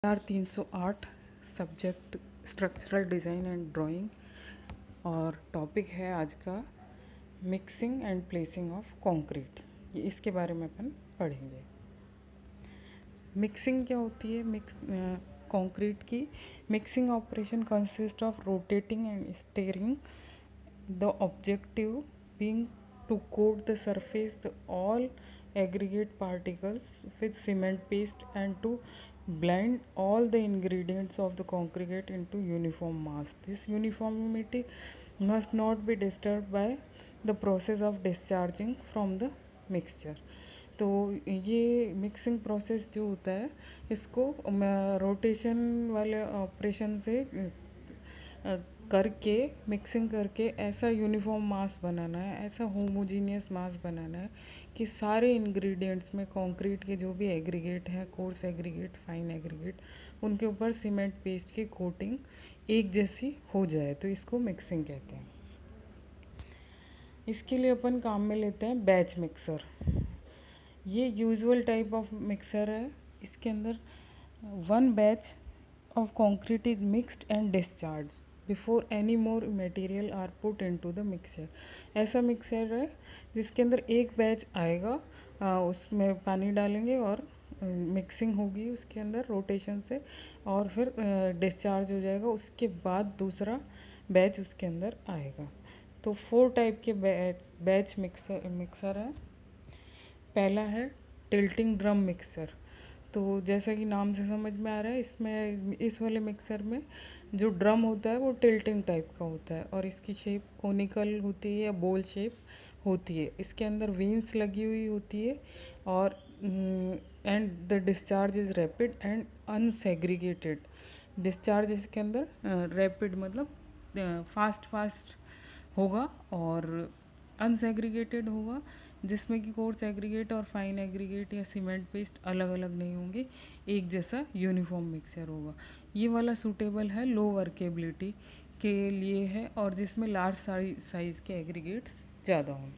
308 subject structural design and drawing और topic है आज का mixing and placing of concrete. ये इसके बारे में अपन पढ़ेंगे। मिक्सिंग क्या होती है? कंक्रीट की mixing operation consist of rotating and steering the objective being to coat the surface the all aggregate particles with cement paste and to blend all the ingredients of the concrete into uniform mass. This uniformity must not be disturbed by the process of discharging from the mixture. तो ये mixing process जो होता है इसको rotation वाले operation से करके mixing करके ऐसा यूनिफॉर्म मास बनाना है, ऐसा होमोजीनियस मास बनाना है कि सारे इंग्रेडिएंट्स में कंक्रीट के जो भी एग्रीगेट हैं, कोर्स एग्रीगेट, फाइन एग्रीगेट, उनके ऊपर सीमेंट पेस्ट की कोटिंग एक जैसी हो जाए, तो इसको मिक्सिंग कहते हैं। इसके लिए अपन काम में लेते हैं बैच मिक्सर। ये यूजुअल टाइप ऑफ मिक्सर है। इसके अंदर 1 batch of concrete is mixed and discharged before any more material are put into the mixer. ऐसा मिक्सर है जिसके अंदर एक बैच आएगा, उसमें पानी डालेंगे और मिक्सिंग होगी उसके अंदर रोटेशन से, और फिर डिस्चार्ज हो जाएगा। उसके बाद दूसरा बैच उसके अंदर आएगा। तो 4 टाइप के बैच मिक्सर है। पहला है टिल्टिंग ड्रम मिक्सर। तो जैसा कि नाम से समझ में आ रहा है, इसमें इस वाले मिक्सर में जो ड्रम होता है वो टिल्टिंग टाइप का होता है और इसकी शेप कोनिकल होती है या बोल शेप होती है। इसके अंदर वेन्स लगी हुई होती है और and the discharge is rapid and unsegregated. Discharge इसके अंदर रैपिड मतलब फास्ट होगा और अनसेग्रीगेटेड होगा, जिसमें कि कोर्स एग्रीगेट और फाइन एग्रीगेट या सीमेंट पेस्ट अलग अलग नहीं होंगे, एक जैसा यूनिफॉर्म मिक्सचर होगा। ये वाला सूटेबल है लो वर्केबिलिटी के लिए है और जिसमें लार्ज साइज़ के एग्रीगेट्स ज़्यादा हों।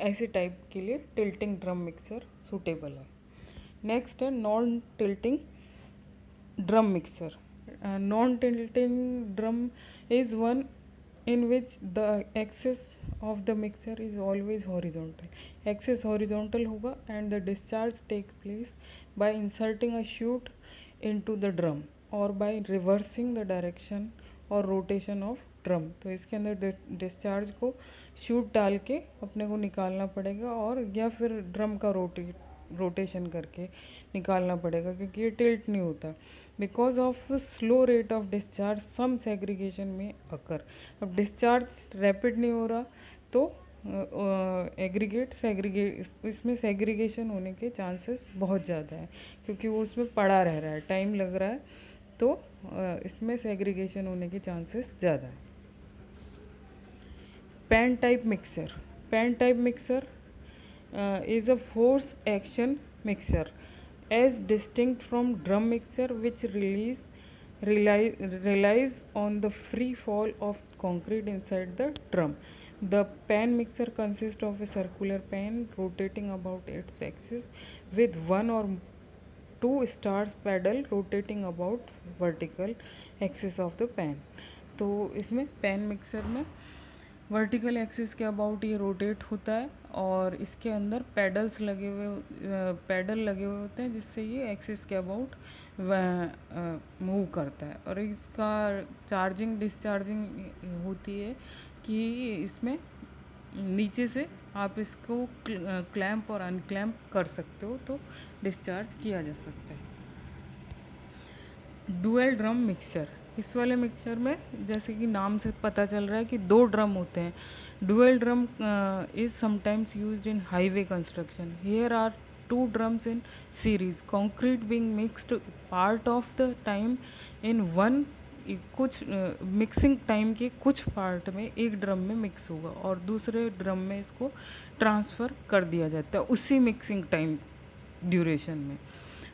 ऐसे टाइप के लिए टिल्टिंग ड्रम मिक्सर सूटेबल है। नेक्स्ट है non tilting drum mixer. Non tilting drum is one in which the axis of the mixer is always horizontal. Axis horizontal होगा and the discharge takes place by inserting a chute into the drum or by reversing the direction और rotation of drum. तो इसके अंदर discharge को shoot डाल के अपने को निकालना पड़ेगा और या फिर ड्रम का रोटेशन करके निकालना पड़ेगा, क्योंकि ये टिल्ट नहीं होता। Because of slow rate of discharge some segregation में अकर। अब डिस्चार्ज रैपिड नहीं हो रहा तो इसमें सेग्रीगेशन होने के चांसेस बहुत ज़्यादा है, क्योंकि वो उसमें पड़ा रह रहा है, टाइम लग रहा है, तो इसमें सेग्रीगेशन होने के चांसेस ज़्यादा है। Pan type mixer. Pan type mixer is a force action mixer as distinct from drum mixer, which relies on the free fall of concrete inside the drum. The pan mixer consists of a circular pan rotating about its axis with one or two stars pedal rotating about vertical axis of the pan. तो इसमें pan mixer में vertical axis के about ये rotate होता है और इसके अंदर पैडल लगे हुए होते हैं, जिससे ये एक्सिस के अबाउट मूव करता है। और इसका चार्जिंग डिस्चार्जिंग होती है कि इसमें नीचे से आप इसको क्लैंप और अनक्लैंप कर सकते हो, तो डिस्चार्ज किया जा सकता है। Dual drum mixture. इस वाले मिक्सचर में जैसे कि नाम से पता चल रहा है कि 2 ड्रम होते हैं। Dual drum is sometimes used in highway construction. Here are 2 drums in series, concrete being mixed part of the time in one. कुछ मिक्सिंग टाइम के कुछ पार्ट में एक ड्रम में मिक्स होगा और दूसरे ड्रम में इसको ट्रांसफ़र कर दिया जाता है उसी मिक्सिंग टाइम ड्यूरेशन में,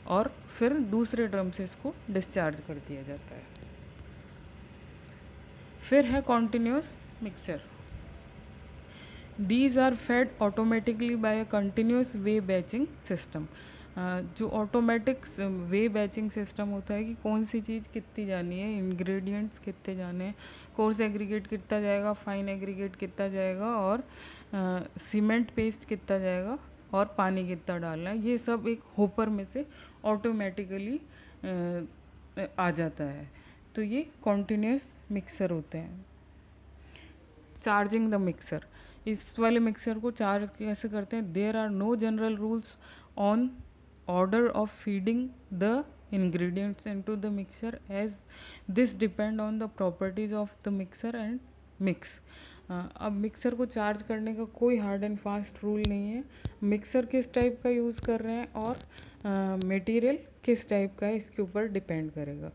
और फिर दूसरे ड्रम से इसको डिस्चार्ज कर दिया जाता है। फिर है continuous mixture. These are fed automatically by a continuous way batching system. जो ऑटोमेटिक वे बैचिंग सिस्टम होता है कि कौन सी चीज़ कितनी जानी है, इंग्रेडिएंट्स कितने जाने हैं, कोर्स एग्रीगेट कितना जाएगा, फाइन एग्रीगेट कितना जाएगा, और सीमेंट पेस्ट कितना जाएगा, और पानी कितना डालना है, ये सब एक होपर में से ऑटोमेटिकली आ जाता है। तो ये कॉन्टिन्यूस मिक्सर होते हैं। चार्जिंग द मिक्सर, इस वाले मिक्सर को चार्ज कैसे करते हैं? There are no general rules on order of feeding the ingredients into the mixer, as this depend on the properties of the mixer and mix. अब mixer को charge करने का कोई हार्ड एंड फास्ट रूल नहीं है। Mixer किस type का use कर रहे हैं और मटेरियल किस टाइप का है, इसके ऊपर डिपेंड करेगा।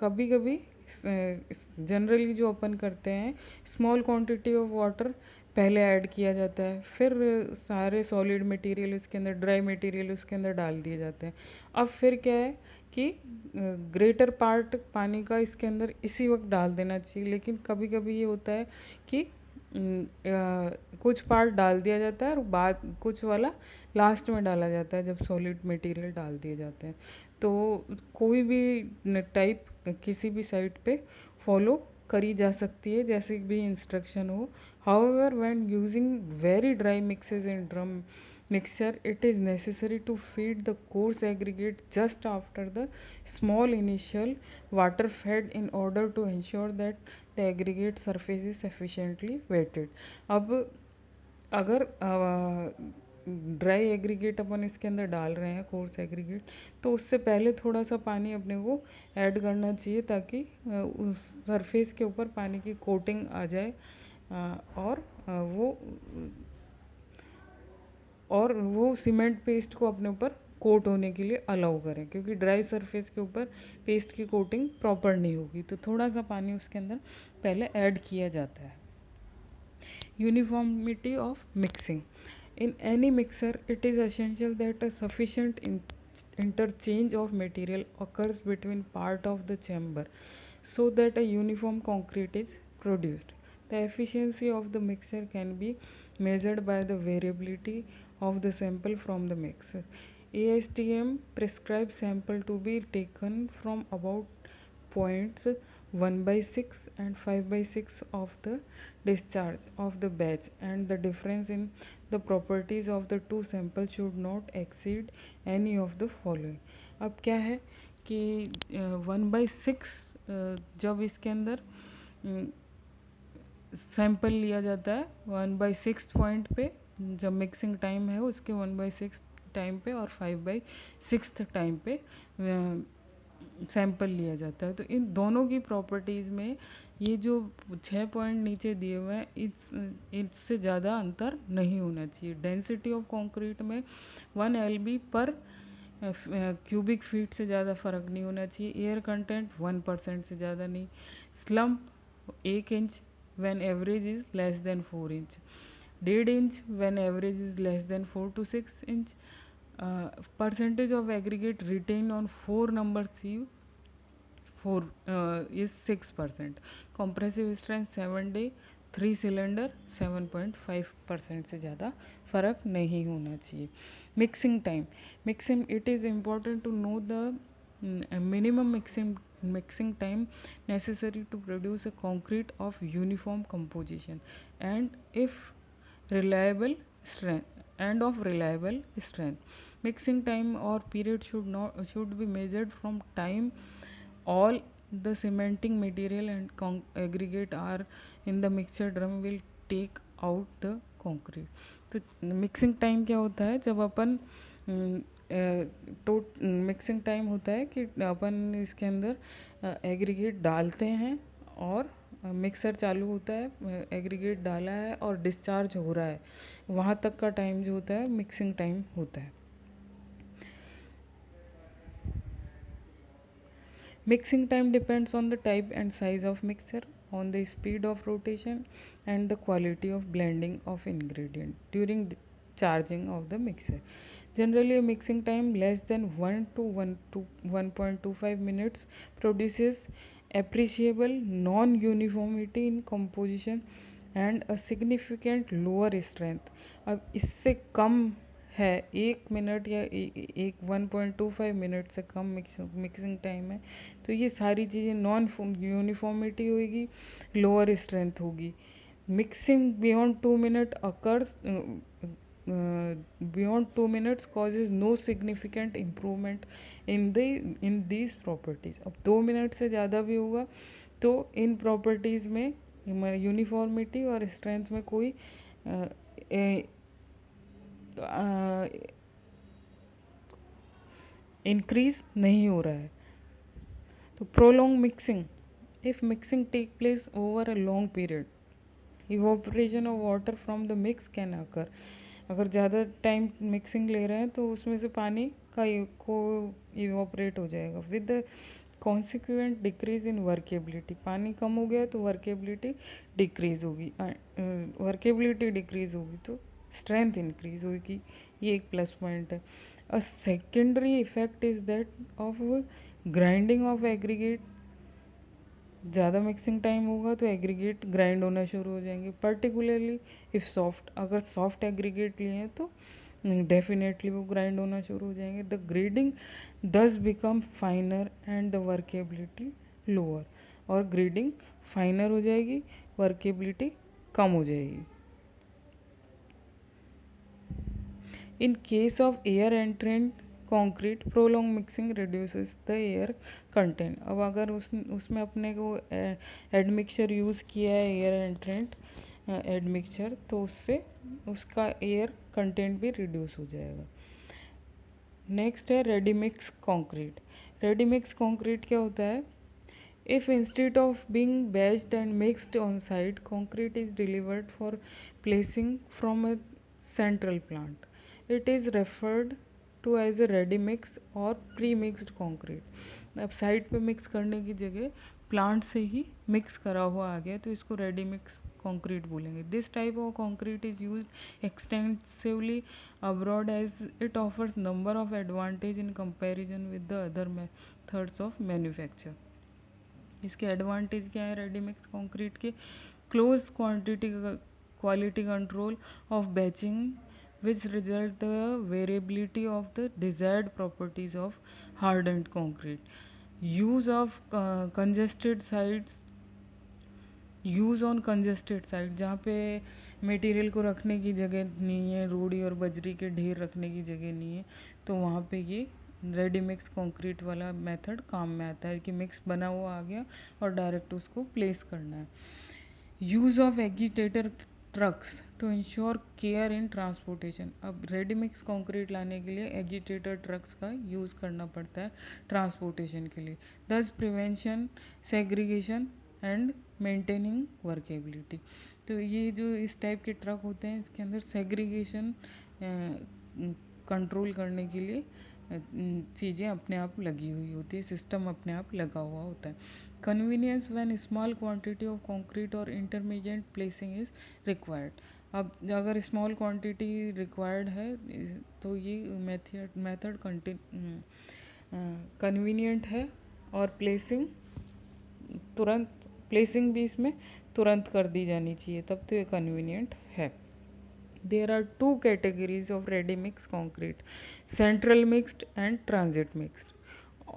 कभी कभी जनरली जो अपन करते हैं, स्मॉल क्वांटिटी ऑफ वाटर पहले ऐड किया जाता है, फिर सारे सॉलिड मटेरियल उसके अंदर, ड्राई मटेरियल उसके अंदर डाल दिए जाते हैं। अब फिर क्या है कि ग्रेटर पार्ट पानी का इसके अंदर इसी वक्त डाल देना चाहिए, लेकिन कभी कभी ये होता है कि कुछ पार्ट डाल दिया जाता है और बाद कुछ वाला लास्ट में डाला जाता है, जब सॉलिड मटेरियल डाल दिए जाते हैं। तो कोई भी टाइप किसी भी साइट पे फॉलो करी जा सकती है, जैसे भी इंस्ट्रक्शन हो। However when using very dry mixes in drum mixture, it is necessary to feed the coarse aggregate just after the small initial water fed in order to ensure that the aggregate surface is sufficiently wetted. अब अगर dry aggregate अपन इसके अंदर डाल रहे हैं, coarse aggregate, तो उससे पहले थोड़ा सा पानी अपने को ऐड करना चाहिए, ताकि उस सरफेस के ऊपर पानी की कोटिंग आ जाए, और वो सीमेंट पेस्ट को अपने ऊपर कोट होने के लिए अलाउ करें, क्योंकि ड्राई सरफेस के ऊपर पेस्ट की कोटिंग प्रॉपर नहीं होगी। तो थोड़ा सा पानी उसके अंदर पहले ऐड किया जाता है। Uniformity of mixing, in any mixer it is essential that a sufficient interchange of material occurs between part of the chamber so that a uniform concrete is produced. The efficiency of the mixer can be measured by the variability of the sample from the mixer. ASTM prescribes sample to be taken from about points 1 by 6 and 5 by 6 of the discharge of the batch, and the difference in the properties of the two samples should not exceed any of the following. अब क्या है कि 1/6 जब इसके अंदर sample लिया जाता है 1/6 पॉइंट पे, जब मिक्सिंग टाइम है उसके 1/6 टाइम पे, और 5/6 टाइम पे सैंपल लिया जाता है। तो इन दोनों की प्रॉपर्टीज़ में ये जो 6 पॉइंट नीचे दिए हुए हैं, इससे ज़्यादा अंतर नहीं होना चाहिए। डेंसिटी ऑफ कंक्रीट में 1 LB पर क्यूबिक फीट से ज़्यादा फ़र्क नहीं होना चाहिए। एयर कंटेंट 1% से ज़्यादा नहीं। Slump 1 inch when average is less than 4 inch, 1.5 inch when average is less than 4 to 6 inch. Percentage of aggregate retained on 4 number sieve 4 is 6%. Compressive strength 7 day 3 cylinder 7.5% से ज़्यादा फ़र्क नहीं होना चाहिए। Mixing time, mixing, it is important to know the minimum mixing time necessary to produce a concrete of uniform composition and reliable strength. Mixing time or period should be measured from time all the cementing material and aggregate are in the mixture drum will take out the concrete. तो mixing time क्या होता है? जब अपन mixing time होता है कि अपन इसके अंदर एग्रीगेट डालते हैं और मिक्सर चालू होता है, एग्रीगेट डाला है और डिस्चार्ज हो रहा है, वहाँ तक का टाइम जो होता है मिक्सिंग टाइम होता है। Mixing time depends on the type and size of mixer, on the speed of rotation and the quality of blending of ingredient during charging of the mixer. Generally, a mixing time less than 1 to 1.25 minutes produces appreciable non-uniformity in composition and a significant lower strength. अब इससे कम है 1 minute या एक 1.25 minute से कम mixing time है, तो ये सारी चीज़ें नॉन यूनिफॉर्मिटी होगी, लोअर स्ट्रेंथ होगी। Mixing beyond 2 minute occurs beyond 2 minutes causes no significant improvement in these properties। अब 2 मिनट से ज़्यादा भी होगा तो इन प्रॉपर्टीज़ में यूनिफॉर्मिटी और स्ट्रेंथ में कोई इंक्रीज नहीं हो रहा है। तो prolong mixing, if mixing take place over a long period, evaporation of water from the mix can occur. अगर ज़्यादा टाइम मिक्सिंग ले रहे हैं तो उसमें से पानी का को इवोपरेट हो जाएगा with the consequent decrease in workability. पानी कम हो गया तो वर्केबिलिटी डिक्रीज होगी, वर्केबिलिटी डिक्रीज होगी तो स्ट्रेंथ इंक्रीज होगी। ये एक प्लस पॉइंट है। A secondary effect is that of grinding of aggregate. ज़्यादा मिक्सिंग टाइम होगा तो एग्रीगेट ग्राइंड होना शुरू हो जाएंगे, पर्टिकुलरली इफ़ सॉफ्ट। अगर सॉफ्ट एग्रीगेट लिए हैं तो डेफिनेटली वो ग्राइंड होना शुरू हो जाएंगे। द ग्रेडिंग दस become फाइनर and the workability lower, और ग्रेडिंग फाइनर हो जाएगी, वर्केबिलिटी कम हो जाएगी। In case of air entrant concrete, prolonged mixing reduces the air content। अब अगर उसमें अपने को एडमिक्सचर यूज़ किया है एयर एंट्रेंट एडमिक्सचर, तो उससे उसका एयर कंटेंट भी रिड्यूस हो जाएगा। नेक्स्ट है ready mix concrete. Ready mix concrete क्या होता है? If instead of being batched and mixed on site, concrete is delivered for placing from a central plant, it is referred to as a ready mix or pre-mixed concrete। अब site पे mix करने की जगह plant से ही mix करा हुआ आ गया तो इसको रेडी मिक्स concrete बोलेंगे। This type of concrete is used extensively abroad as it offers number of advantage in comparison with the other methods of manufacture। इसके एडवांटेज क्या है रेडी मिक्स कॉन्क्रीट के? Close quality control of batching which result the variability of the desired properties of hardened concrete. Use of congested sites, use on congested site, जहाँ पे material को रखने की जगह नहीं है, रोड़ी और बजरी के ढेर रखने की जगह नहीं है, तो वहाँ पे ये रेडी मिक्स कंक्रीट वाला मेथड काम में आता है कि मिक्स बना हुआ आ गया और डायरेक्ट उसको प्लेस करना है। Use of agitator trucks to ensure care in transportation. अब रेडी मिक्स कंक्रीट लाने के लिए एजिटेटर ट्रक्स का यूज़ करना पड़ता है ट्रांसपोर्टेशन के लिए। दस prevention segregation and maintaining workability. तो ये जो इस टाइप के ट्रक होते हैं इसके अंदर सेग्रीगेशन कंट्रोल करने के लिए चीज़ें अपने आप लगी हुई होती है, सिस्टम अपने आप लगा हुआ होता है। Convenience when small quantity of concrete और इंटरमीडिएट प्लेसिंग इज रिक्वायर्ड। अब अगर स्मॉल क्वांटिटी रिक्वायर्ड है तो ये मेथड कन्वीनियंट है और प्लेसिंग भी इसमें तुरंत कर दी जानी चाहिए, तब तो ये कन्वीनियंट है। There are two categories of ready mix concrete: central mixed and transit mixed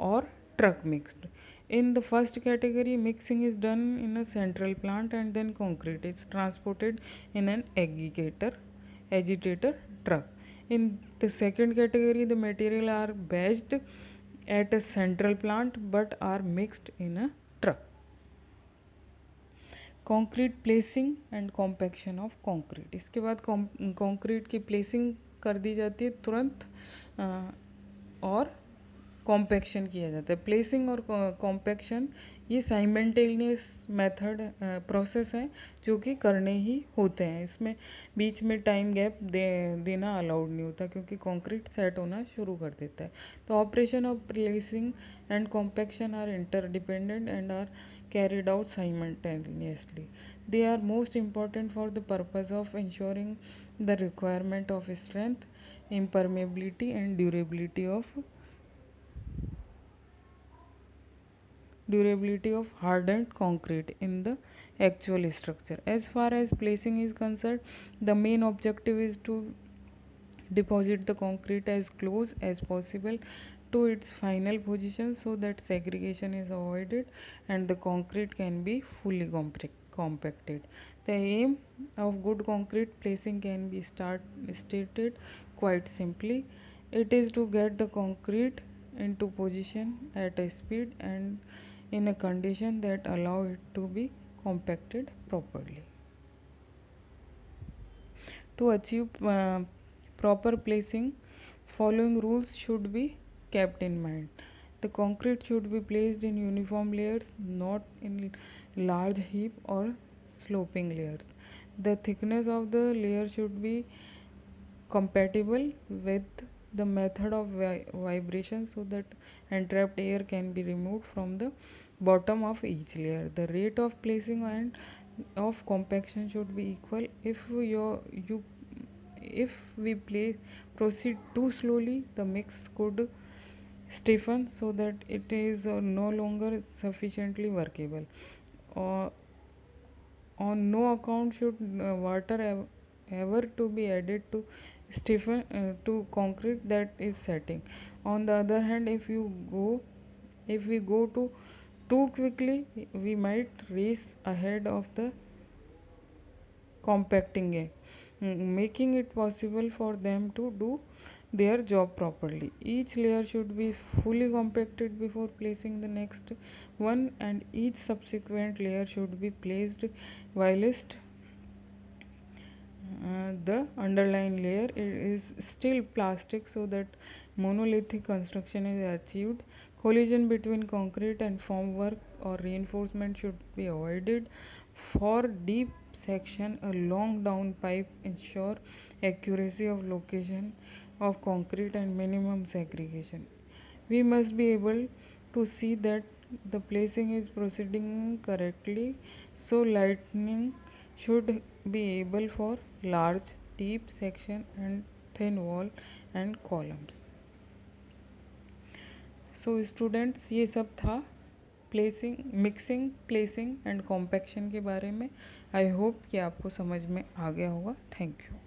or truck mixed। In the first category, mixing is done in a central plant and then concrete is transported in an agitator truck। In the second category, the material are batched at a central plant but are mixed in a truck। Concrete placing and compaction of concrete. इसके बाद concrete की placing कर दी जाती है तुरंत और compaction किया जाता है। प्लेसिंग और कॉम्पैक्शन ये साइमल्टेनियस मेथड प्रोसेस है जो कि करने ही होते हैं। इसमें बीच में टाइम गैप देना अलाउड नहीं होता क्योंकि कंक्रीट सेट होना शुरू कर देता है। तो operation of placing and compaction are interdependent and are carried out simultaneously। They are most important for the purpose of ensuring the requirement of strength, impermeability and durability of hardened concrete in the actual structure। As far as placing is concerned, the main objective is to Deposit the concrete as close as possible to its final position so that segregation is avoided and the concrete can be fully compacted. The aim of good concrete placing can be stated quite simply. It is to get the concrete into position at a speed and in a condition that allow it to be compacted properly. To achieve proper placing, following rules should be kept in mind. The concrete should be placed in uniform layers, not in large heap or sloping layers. The thickness of the layer should be compatible with the method of vibration so that entrapped air can be removed from the bottom of each layer. The rate of placing and of compaction should be equal. If we proceed too slowly, the mix could stiffen so that it is no longer sufficiently workable. Or on no account should water ever to be added to stiffen to concrete that is setting. On the other hand, if we go to too quickly, we might race ahead of the compacting making it possible for them to do their job properly. Each layer should be fully compacted before placing the next one, and each subsequent layer should be placed whilst the underlying layer is still plastic so that monolithic construction is achieved. Collision between concrete and formwork or reinforcement should be avoided. For deep section, a long down pipe ensure accuracy of location of concrete and minimum segregation. We must be able to see that the placing is proceeding correctly, so lightning should be able for large deep section and thin wall and columns. So students, ये सब था mixing, placing and compaction के बारे में. I hope कि आपको समझ में आ गया होगा. Thank you.